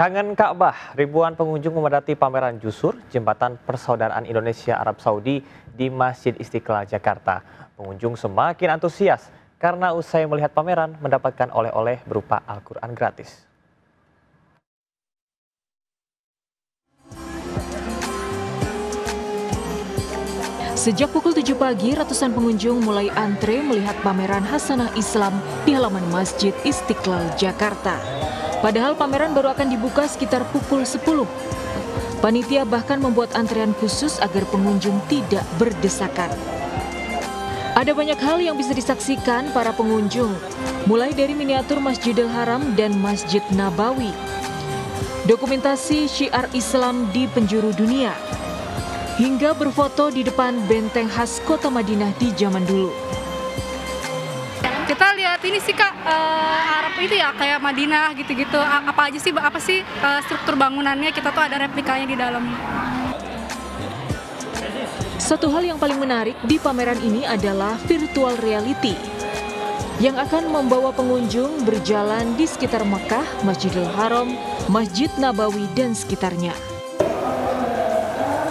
Kangen Ka'bah, ribuan pengunjung memadati pameran Jusur, Jembatan Persaudaraan Indonesia Arab Saudi di Masjid Istiqlal, Jakarta. Pengunjung semakin antusias karena usai melihat pameran mendapatkan oleh-oleh berupa Al-Quran gratis. Sejak pukul 7 pagi, ratusan pengunjung mulai antre melihat pameran Hasanah Islam di halaman Masjid Istiqlal, Jakarta. Padahal pameran baru akan dibuka sekitar pukul 10. Panitia bahkan membuat antrean khusus agar pengunjung tidak berdesakan. Ada banyak hal yang bisa disaksikan para pengunjung, mulai dari miniatur Masjidil Haram dan Masjid Nabawi, dokumentasi syiar Islam di penjuru dunia, hingga berfoto di depan benteng khas kota Madinah di zaman dulu. Kita lihat ini sih Kak, Arab itu ya kayak Madinah gitu-gitu. Apa sih struktur bangunannya, kita tuh ada replikanya di dalam. Satu hal yang paling menarik di pameran ini adalah virtual reality yang akan membawa pengunjung berjalan di sekitar Mekah, Masjidil Haram, Masjid Nabawi dan sekitarnya.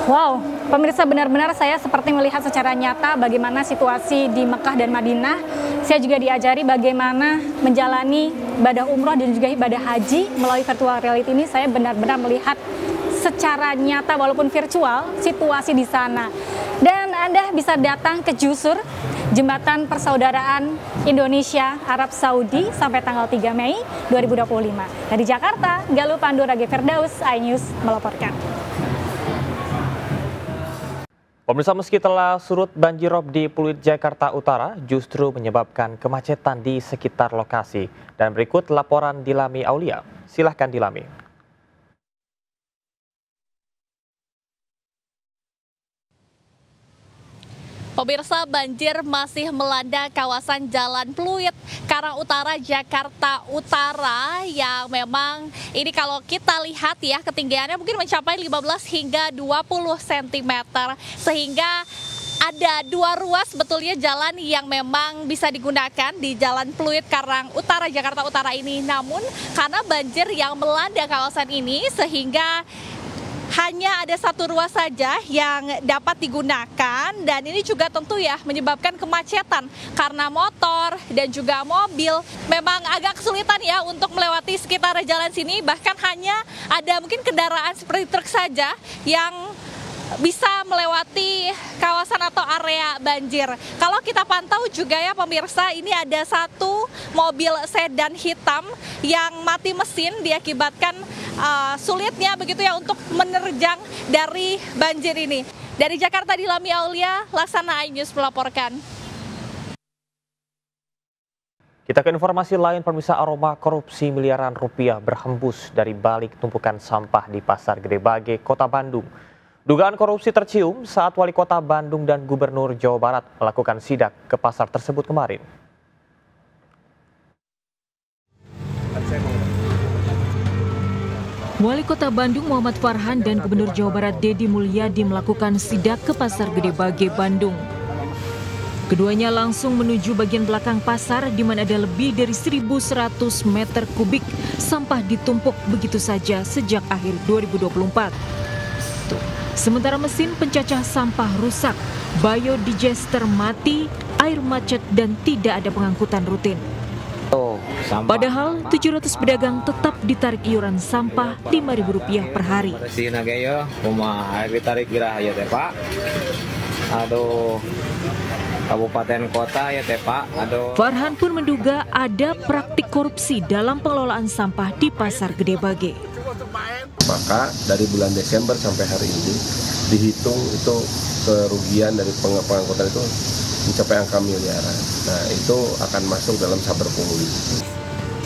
Wow, pemirsa, benar-benar saya seperti melihat secara nyata bagaimana situasi di Mekah dan Madinah. Saya juga diajari bagaimana menjalani ibadah umroh dan juga ibadah haji melalui virtual reality ini. Saya benar-benar melihat secara nyata walaupun virtual situasi di sana. Dan Anda bisa datang ke Jusur, Jembatan Persaudaraan Indonesia Arab Saudi sampai tanggal 3 Mei 2025. Dari Jakarta, Galuh Pandurage Firdaus, iNews melaporkan. Pemirsa, meski telah surut banjirop di Pluit, Jakarta Utara, justru menyebabkan kemacetan di sekitar lokasi. Dan berikut laporan Dilami Aulia. Silahkan Dilami. Pemirsa, banjir masih melanda kawasan Jalan Pluit, Karang Utara, Jakarta Utara yang memang ini kalau kita lihat ya ketinggiannya mungkin mencapai 15 hingga 20 cm sehingga ada dua ruas sebetulnya jalan yang memang bisa digunakan di Jalan Pluit, Karang Utara, Jakarta Utara ini. Namun karena banjir yang melanda kawasan ini sehingga hanya ada satu ruas saja yang dapat digunakan dan ini juga tentu ya menyebabkan kemacetan karena motor dan juga mobil memang agak kesulitan ya untuk melewati sekitar jalan sini, bahkan hanya ada mungkin kendaraan seperti truk saja yang bisa melewati kawasan atau area banjir. Kalau kita pantau juga ya pemirsa, ini ada satu mobil sedan hitam yang mati mesin diakibatkan sulitnya begitu ya untuk menerjang dari banjir ini. Dari Jakarta, Dilami Aulia, Laksana iNews melaporkan. Kita ke informasi lain, pemirsa. Aroma korupsi miliaran rupiah berhembus dari balik tumpukan sampah di Pasar Gede Bage, Kota Bandung. Dugaan korupsi tercium saat Wali Kota Bandung dan Gubernur Jawa Barat melakukan sidak ke pasar tersebut kemarin. Wali Kota Bandung Muhammad Farhan dan Gubernur Jawa Barat Deddy Mulyadi melakukan sidak ke Pasar Gede Bage, Bandung. Keduanya langsung menuju bagian belakang pasar di mana ada lebih dari 1.100 meter kubik sampah ditumpuk begitu saja sejak akhir 2024. Sementara mesin pencacah sampah rusak, biodigester mati, air macet dan tidak ada pengangkutan rutin. Padahal 700 pedagang tetap ditarik iuran sampah Rp5.000 per hari. Kabupaten kota ya teh Pak. Farhan pun menduga ada praktik korupsi dalam pengelolaan sampah di Pasar Gede Bage. Maka dari bulan Desember sampai hari ini dihitung itu kerugian dari pengangkutan itu mencapai angka miliaran. Nah, itu akan masuk dalam saber pungli.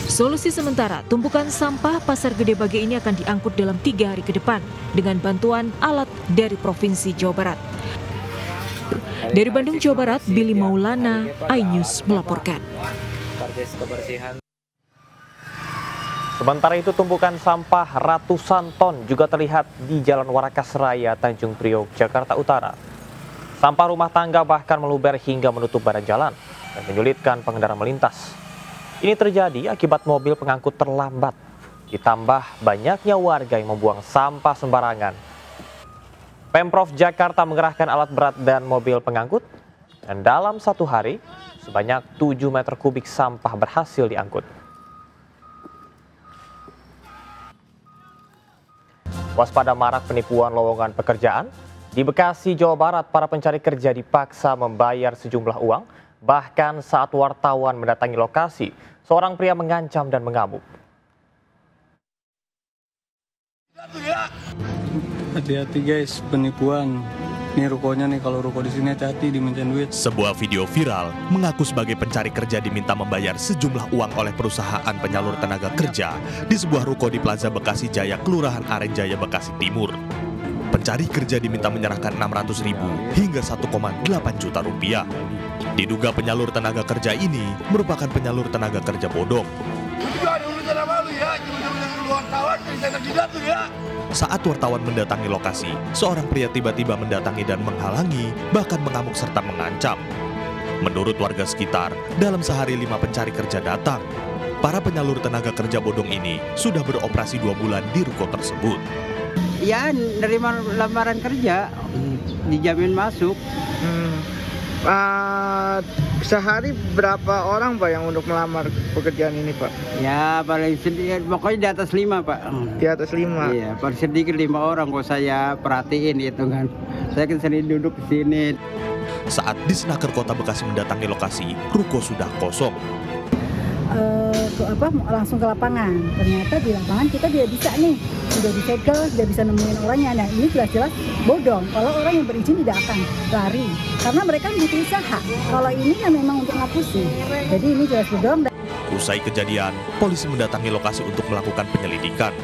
Solusi sementara, tumpukan sampah Pasar Gede Bage ini akan diangkut dalam 3 hari ke depan dengan bantuan alat dari Provinsi Jawa Barat. Dari Bandung, Jawa Barat, Billy Maulana, iNews melaporkan. Sementara itu, tumpukan sampah ratusan ton juga terlihat di Jalan Warakas Raya, Tanjung Priok, Jakarta Utara. Sampah rumah tangga bahkan meluber hingga menutup badan jalan dan menyulitkan pengendara melintas. Ini terjadi akibat mobil pengangkut terlambat. ditambah banyaknya warga yang membuang sampah sembarangan. Pemprov Jakarta mengerahkan alat berat dan mobil pengangkut, dan dalam satu hari sebanyak 7 meter kubik sampah berhasil diangkut. Waspada marak penipuan lowongan pekerjaan. Di Bekasi, Jawa Barat, para pencari kerja dipaksa membayar sejumlah uang. Bahkan saat wartawan mendatangi lokasi, seorang pria mengancam dan mengamuk. Hati-hati guys, penipuan. Ini rukonya nih, kalau ruko di sini hati-hati dimintain duit. Sebuah video viral mengaku sebagai pencari kerja diminta membayar sejumlah uang oleh perusahaan penyalur tenaga kerja di sebuah ruko di Plaza Bekasi Jaya, Kelurahan Arenjaya, Bekasi Timur. Pencari kerja diminta menyerahkan 600.000 hingga 1,8 juta rupiah. Diduga penyalur tenaga kerja ini merupakan penyalur tenaga kerja bodong. Saat wartawan mendatangi lokasi, seorang pria tiba-tiba mendatangi dan menghalangi, bahkan mengamuk serta mengancam. Menurut warga sekitar, dalam sehari 5 pencari kerja datang. Para penyalur tenaga kerja bodong ini sudah beroperasi 2 bulan di ruko tersebut. Ya, nerima lamaran kerja, dijamin masuk. Sehari berapa orang Pak yang untuk melamar pekerjaan ini Pak? Ya paling sedikit, pokoknya di atas 5 Pak. Di atas 5? Iya, paling sedikit 5 orang kok saya perhatiin itu kan. Saya kan sering duduk di sini. Saat Disnaker Kota Bekasi mendatangi lokasi, ruko sudah kosong. Langsung ke lapangan. Ternyata di lapangan kita tidak bisa nih, sudah disegel, tidak bisa nemuin orangnya. Nah ini jelas-jelas bodong. Kalau orang yang berizin tidak akan lari, karena mereka butuh usaha. Kalau ini kan memang untuk ngapusin. Jadi ini jelas bodong. Usai kejadian, polisi mendatangi lokasi untuk melakukan penyelidikan.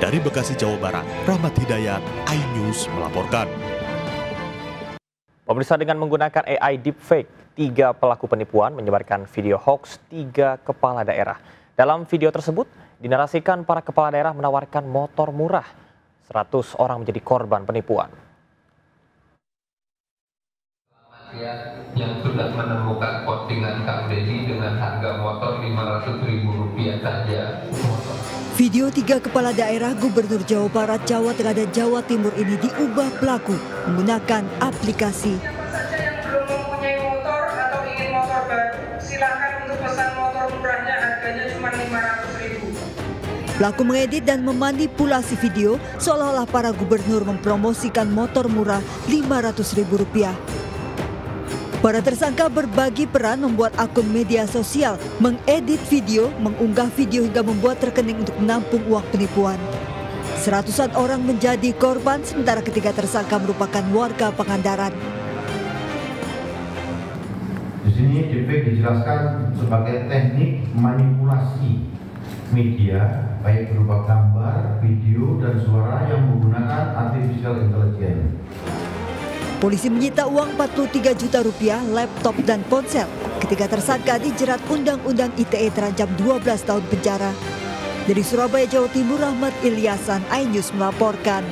Dari Bekasi, Jawa Barat, Rahmat Hidayat, iNews melaporkan. Pemirsa, dengan menggunakan AI deepfake, 3 pelaku penipuan menyebarkan video hoax 3 kepala daerah. Dalam video tersebut, dinarasikan para kepala daerah menawarkan motor murah. 100 orang menjadi korban penipuan. Yang sudah menemukan postingan Kang Deddy dengan harga motor Rp500.000 saja. Video 3 kepala daerah Gubernur Jawa Barat, Jawa Tengah, dan Jawa Timur ini diubah pelaku menggunakan aplikasi. Yang belum mempunyai motor atau ingin motor baru, silakan untuk pesan motor murahnya, harganya cuma Rp500.000. Pelaku mengedit dan memanipulasi video seolah-olah para gubernur mempromosikan motor murah Rp500.000. Para tersangka berbagi peran membuat akun media sosial, mengedit video, mengunggah video hingga membuat rekening untuk menampung uang penipuan. Seratusan orang menjadi korban, sementara ketiga tersangka merupakan warga Pangandaran. Di sini deepfake dijelaskan sebagai teknik manipulasi media, baik berupa gambar, video, dan suara yang menggunakan artificial intelligence. Polisi menyita uang Rp43 juta, laptop dan ponsel. Ketiga tersangka dijerat Undang-Undang ITE terancam 12 tahun penjara. Dari Surabaya, Jawa Timur, Rahmat Ilyasan, iNews melaporkan.